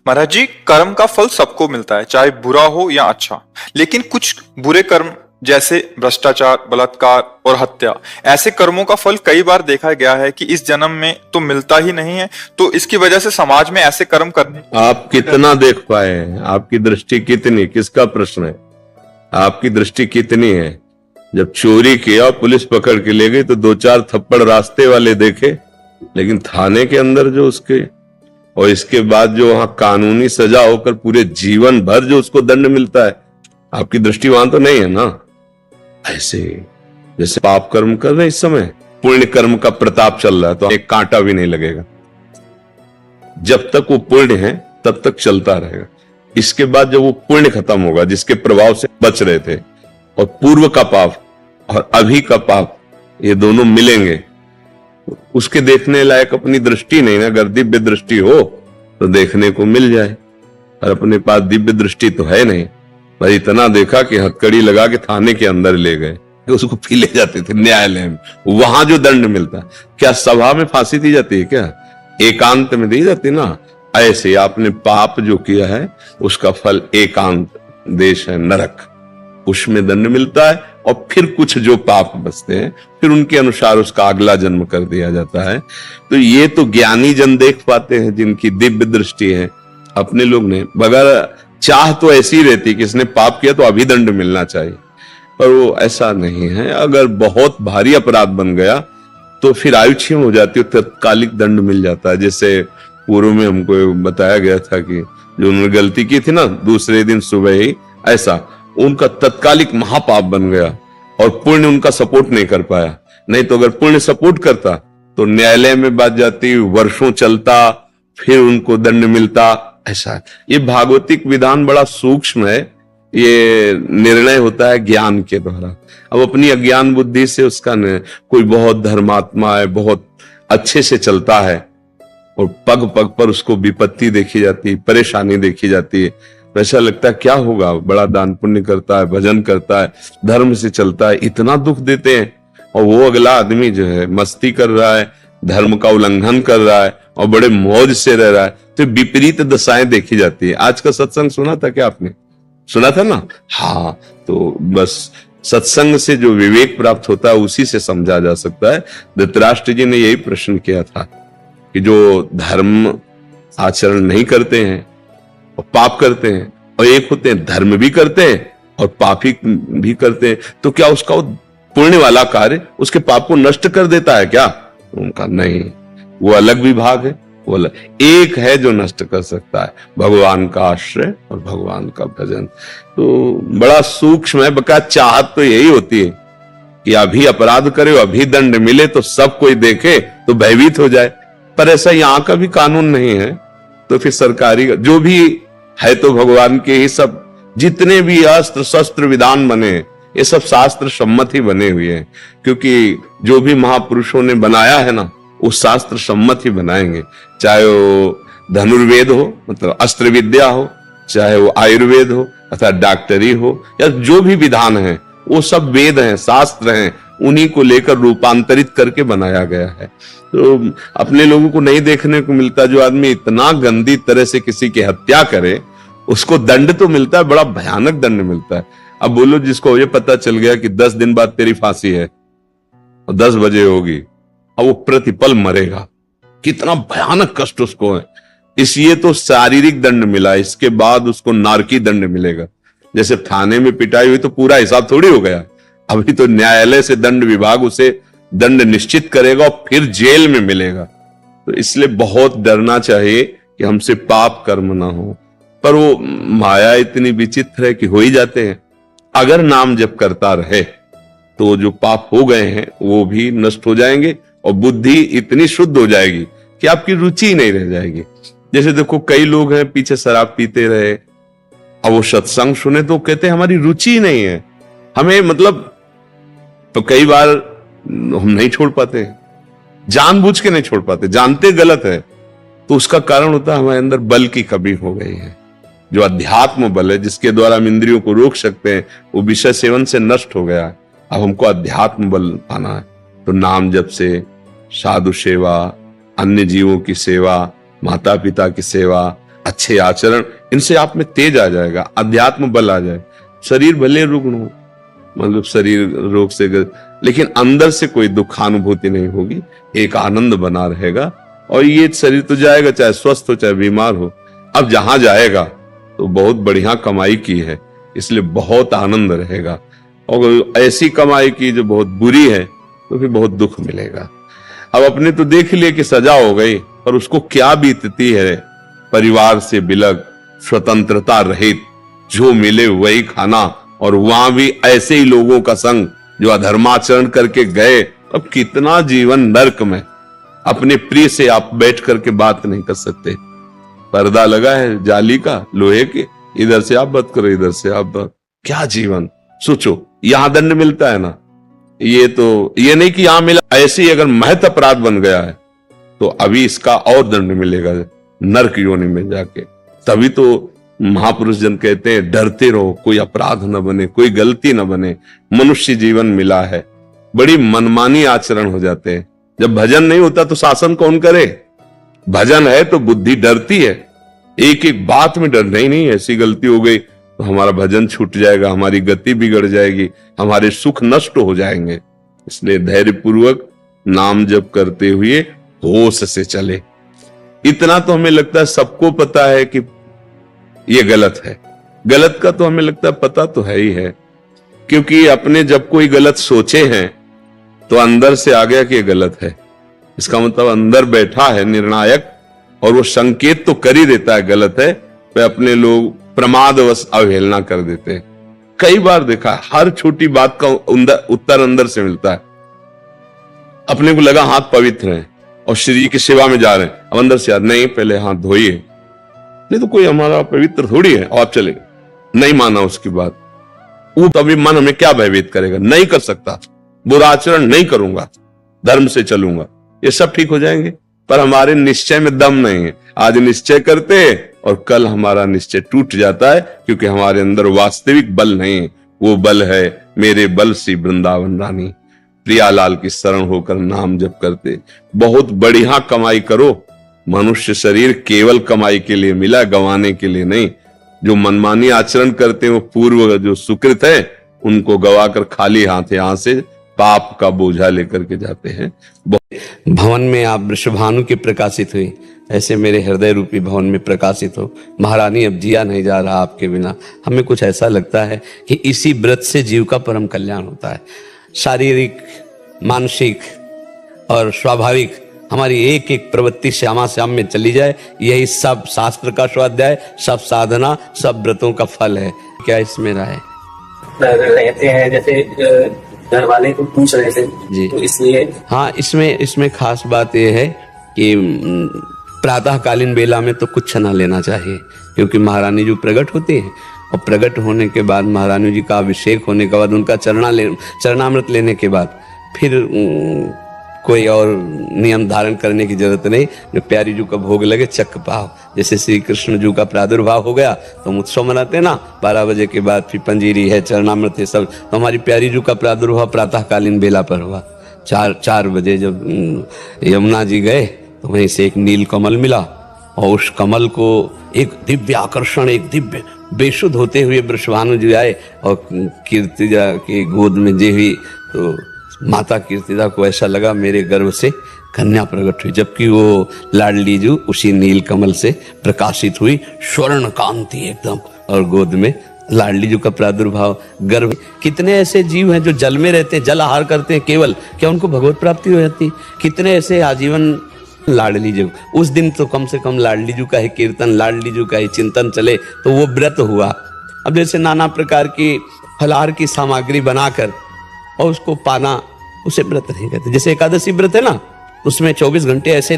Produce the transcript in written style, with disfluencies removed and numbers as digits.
महाराज जी, कर्म का फल सबको मिलता है, चाहे बुरा हो या अच्छा। लेकिन कुछ बुरे कर्म जैसे भ्रष्टाचार, बलात्कार और हत्या, ऐसे कर्मों का फल कई बार देखा गया है कि इस जन्म में तो मिलता ही नहीं है। तो इसकी वजह से समाज में ऐसे कर्म करने आप कितना देख पाए हैं? आपकी दृष्टि कितनी? किसका प्रश्न है? आपकी दृष्टि कितनी है? जब चोरी किया, पुलिस पकड़ के ले गई तो 2-4 थप्पड़ रास्ते वाले देखे, लेकिन थाने के अंदर जो उसके और इसके बाद जो वहां कानूनी सजा होकर पूरे जीवन भर जो उसको दंड मिलता है, आपकी दृष्टि वहां तो नहीं है ना। ऐसे जैसे पाप कर्म कर रहे हैं इस समय, पुण्य कर्म का प्रताप चल रहा है तो एक कांटा भी नहीं लगेगा। जब तक वो पुण्य है तब तक चलता रहेगा। इसके बाद जब वो पुण्य खत्म होगा, जिसके प्रभाव से बच रहे थे, और पूर्व का पाप और अभी का पाप, ये दोनों मिलेंगे, उसके देखने लायक अपनी दृष्टि नहीं ना। अगर दिव्य दृष्टि हो तो देखने को मिल जाए, और अपने पास दिव्य दृष्टि तो है नहीं। भाई इतना देखा कि हथकड़ी लगा के थाने के अंदर ले गए, उसको पी ले जाते थे न्यायालय में। वहां जो दंड मिलता, क्या सभा में फांसी दी जाती है? क्या एकांत में दी जाती ना? ऐसे आपने पाप जो किया है उसका फल एकांत देश है नरक, उसमें दंड मिलता है। और फिर कुछ जो पाप बचते हैं, फिर उनके अनुसार उसका अगला जन्म कर दिया जाता है। तो ये तो ज्ञानी जन देख पाते हैं, जिनकी दिव्य दृष्टि है। अपने लोग ने बगैर चाह तो ऐसी रहती कि इसने पाप किया तो अभी दंड मिलना चाहिए, पर वो ऐसा नहीं है। अगर बहुत भारी अपराध बन गया तो फिर आयु क्षीण हो जाती है, तत्कालिक दंड मिल जाता है। जैसे पूर्व में हमको बताया गया था कि जो उन्होंने गलती की थी ना, दूसरे दिन सुबह ही ऐसा उनका तत्कालिक महापाप बन गया, और पुण्य उनका सपोर्ट नहीं कर पाया। नहीं तो अगर पुण्य सपोर्ट करता तो न्यायालय में बात जाती, वर्षों चलता, फिर उनको दंड मिलता। ऐसा ये भागवतिक विधान बड़ा सूक्ष्म है। ये निर्णय होता है ज्ञान के द्वारा। अब अपनी अज्ञान बुद्धि से उसका कोई बहुत धर्मात्मा है, बहुत अच्छे से चलता है, और पग पग पर उसको विपत्ति देखी जाती है, परेशानी देखी जाती है, तो ऐसा लगता है क्या होगा, बड़ा दान पुण्य करता है, भजन करता है, धर्म से चलता है, इतना दुख देते हैं। और वो अगला आदमी जो है मस्ती कर रहा है, धर्म का उल्लंघन कर रहा है और बड़े मौज से रह रहा है, तो विपरीत दशाएं देखी जाती है। आज का सत्संग सुना था क्या आपने? सुना था ना? हाँ, तो बस सत्संग से जो विवेक प्राप्त होता है उसी से समझा जा सकता है। धृतराष्ट्र जी ने यही प्रश्न किया था कि जो धर्म आचरण नहीं करते हैं और पाप करते हैं, और एक होते हैं धर्म भी करते हैं और पापी भी करते हैं, तो क्या उसका पुण्य वाला कार्य उसके पाप को नष्ट कर देता है क्या? उनका नहीं, वो अलग विभाग है। वो अलग एक है जो नष्ट कर सकता है, भगवान का आश्रय और भगवान का भजन। तो बड़ा सूक्ष्म है। बका चाहत तो यही होती है कि अभी अपराध करे, अभी दंड मिले तो सब कोई देखे तो भयभीत हो जाए। पर ऐसा यहां का भी कानून नहीं है। तो फिर सरकारी जो भी है तो भगवान के ही सब, जितने भी अस्त्र शस्त्र विधान बने ये सब शास्त्र सम्मत ही बने हुए हैं। क्योंकि जो भी महापुरुषों ने बनाया है ना, वो शास्त्र सम्मत ही बनाएंगे। चाहे वो धनुर्वेद हो, मतलब अस्त्र विद्या हो, चाहे वो आयुर्वेद हो अथवा डॉक्टरी हो, या जो भी विधान है वो सब वेद हैं, शास्त्र हैं, उन्हीं को लेकर रूपांतरित करके बनाया गया है। तो अपने लोगों को नहीं देखने को मिलता। जो आदमी इतना गंदी तरह से किसी की हत्या करे उसको दंड तो मिलता है, बड़ा भयानक दंड मिलता है। अब बोलो जिसको ये पता चल गया कि 10 दिन बाद तेरी फांसी है और 10 बजे होगी, अब वो प्रतिपल मरेगा, कितना भयानक कष्ट उसको है। इसलिए तो शारीरिक दंड मिला, इसके बाद उसको नारकी दंड मिलेगा। जैसे थाने में पिटाई हुई तो पूरा हिसाब थोड़ी हो गया, अभी तो न्यायालय से दंड विभाग उसे दंड निश्चित करेगा और फिर जेल में मिलेगा। तो इसलिए बहुत डरना चाहिए कि हमसे पाप कर्म ना हो। पर वो माया इतनी विचित्र है कि हो ही जाते हैं। अगर नाम जप करता रहे तो जो पाप हो गए हैं वो भी नष्ट हो जाएंगे, और बुद्धि इतनी शुद्ध हो जाएगी कि आपकी रुचि नहीं रह जाएगी। जैसे देखो कई लोग हैं पीछे शराब पीते रहे, अब वो सत्संग सुने तो कहते हैं हमारी रुचि नहीं है, हमें मतलब, तो कई बार हम नहीं छोड़ पाते, जानबूझ के नहीं छोड़ पाते, जानते गलत है। तो उसका कारण होता है हमारे अंदर बल की कमी हो गई है। जो अध्यात्म बल है जिसके द्वारा हम इंद्रियों को रोक सकते हैं, वो विषय सेवन से नष्ट हो गया है। अब हमको अध्यात्म बल पाना है, तो नाम जप से, साधु सेवा, अन्य जीवों की सेवा, माता पिता की सेवा, अच्छे आचरण, इनसे आप में तेज आ जाएगा, अध्यात्म बल आ जाए। शरीर भले रुग्ण हो, मतलब शरीर रोग से लेकिन अंदर से कोई दुखानुभूति नहीं होगी, एक आनंद बना रहेगा। और ये शरीर तो जाएगा, चाहे स्वस्थ हो चाहे बीमार हो। अब जहां जाएगा तो बहुत बढ़िया कमाई की है, इसलिए बहुत आनंद रहेगा। और ऐसी कमाई की जो बहुत बुरी है तो फिर बहुत दुख मिलेगा। अब अपने तो देख लिए कि सजा हो गई, और उसको क्या बीतती है, परिवार से बिलग, स्वतंत्रता रहित, जो मिले वही खाना, और वहां भी ऐसे ही लोगों का संग जो अधर्माचरण करके गए। अब कितना जीवन नरक में, अपने प्रिय से आप बैठ करके बात नहीं कर सकते, पर्दा लगा है जाली का, लोहे के, इधर से आप बात करो, इधर से आप बात। क्या जीवन, सोचो। यहां दंड मिलता है ना, ये नहीं कि यहां मिला, ऐसे ही अगर महत अपराध बन गया है तो अभी इसका और दंड मिलेगा नरक योनि में जाके। तभी तो महापुरुष जन कहते हैं डरते रहो, कोई अपराध न बने, कोई गलती न बने, मनुष्य जीवन मिला है। बड़ी मनमानी आचरण हो जाते हैं। जब भजन नहीं होता तो शासन कौन करे? भजन है तो बुद्धि डरती है, एक एक बात में डर, नहीं ऐसी गलती हो गई तो हमारा भजन छूट जाएगा, हमारी गति बिगड़ जाएगी, हमारे सुख नष्ट हो जाएंगे। इसलिए धैर्य पूर्वक नाम जप करते हुए होश से चले। इतना तो हमें लगता है सबको पता है कि ये गलत है, गलत का तो हमें लगता है पता तो है ही है, क्योंकि अपने जब कोई गलत सोचे हैं तो अंदर से आ गया कि ये गलत है। इसका मतलब अंदर बैठा है निर्णायक, और वो संकेत तो कर ही देता है गलत है, पे अपने लोग प्रमादवश अवहेलना कर देते हैं। कई बार देखा है, हर छोटी बात का उत्तर अंदर से मिलता है। अपने को लगा हाथ पवित्र हैं और श्री जी की सेवा में जा रहे हैं, अब अंदर से याद नहीं, पहले हाथ धोइए, नहीं तो कोई हमारा पवित्र थोड़ी है, और आप चले नहीं माना उसकी बात। वो तभी मन हमें क्या भयभीत करेगा? नहीं कर सकता, बुरा आचरण नहीं करूंगा, धर्म से चलूंगा, ये सब ठीक हो जाएंगे। पर हमारे निश्चय में दम नहीं है। आज निश्चय करते हैं और कल हमारा निश्चय टूट जाता है, क्योंकि हमारे अंदर वास्तविक बल नहीं है। वो बल है मेरे बल सी वृंदावन रानी, प्रियालाल की शरण होकर नाम जप करते। बहुत बढ़िया कमाई करो। मनुष्य शरीर केवल कमाई के लिए मिला, गंवाने के लिए नहीं। जो मनमानी आचरण करते हैं वो पूर्व जो सुकृत है उनको गवाकर खाली हाथ यहां से पाप का बोझा लेकर के जाते हैं। भवन में आप वृषभानु के प्रकाशित हुई, ऐसे मेरे हृदय रूपी भवन में प्रकाशित हो। महारानी अब जिया नहीं जा रहा आपके बिना। हमें कुछ ऐसा लगता है कि इसी व्रत से जीव का परम कल्याण होता है। शारीरिक, मानसिक और स्वाभाविक हमारी एक एक प्रवृत्ति श्यामा श्याम में चली जाए, यही सब शास्त्र का स्वाध्याय, सब साधना, सब व्रतों का फल है। क्या इसमें राय? रहते हैं जैसे घर वाले को पूछ रहे थे जी, तो इसलिए हाँ, इसमें खास बात यह है कि प्रातःकालीन बेला में तो कुछ ना लेना चाहिए, क्योंकि महारानी जी प्रकट होती हैं, और प्रकट होने के बाद महारानी जी का अभिषेक होने के बाद उनका चरणामृत लेने के बाद फिर कोई और नियम धारण करने की जरूरत नहीं। जो प्यारी जी का भोग लगे चक्क पाओ। जैसे श्री कृष्ण जी का प्रादुर्भाव हो गया तो हम उत्सव मनाते ना, 12 बजे के बाद फिर पंजीरी है, चरणामृत है, सब। तो हमारी प्यारी जी का प्रादुर्भाव प्रातःकालीन बेला पर हुआ। 4 बजे जब यमुना जी गए तो वहीं से एक नील कमल मिला, और उस कमल को एक दिव्य आकर्षण, एक दिव्य बेशुद्ध होते हुए वृषभानु जी आए और कीर्तिजा की गोद में जे हुई, तो माता कीर्तिदा को ऐसा लगा मेरे गर्भ से कन्या प्रकट हुई, जबकि वो लाडली जी उसी नील कमल से प्रकाशित हुई, स्वर्ण कांति एकदम, और गोद में लाडली जी का प्रादुर्भाव, गर्भ। कितने ऐसे जीव हैं जो जल में रहते हैं, जल आहार करते हैं केवल, क्या उनको भगवत प्राप्ति हो जाती? कितने ऐसे आजीवन लाडली जी, उस दिन तो कम से कम लाडली जी का ही कीर्तन, लाडली जी का ही चिंतन चले तो वो व्रत हुआ। अब जैसे नाना प्रकार की फलाहार की सामग्री बनाकर और उसको पाना, उसे व्रत नहीं कहते। जैसे एकादशी व्रत है ना, उसमें 24 घंटे ऐसे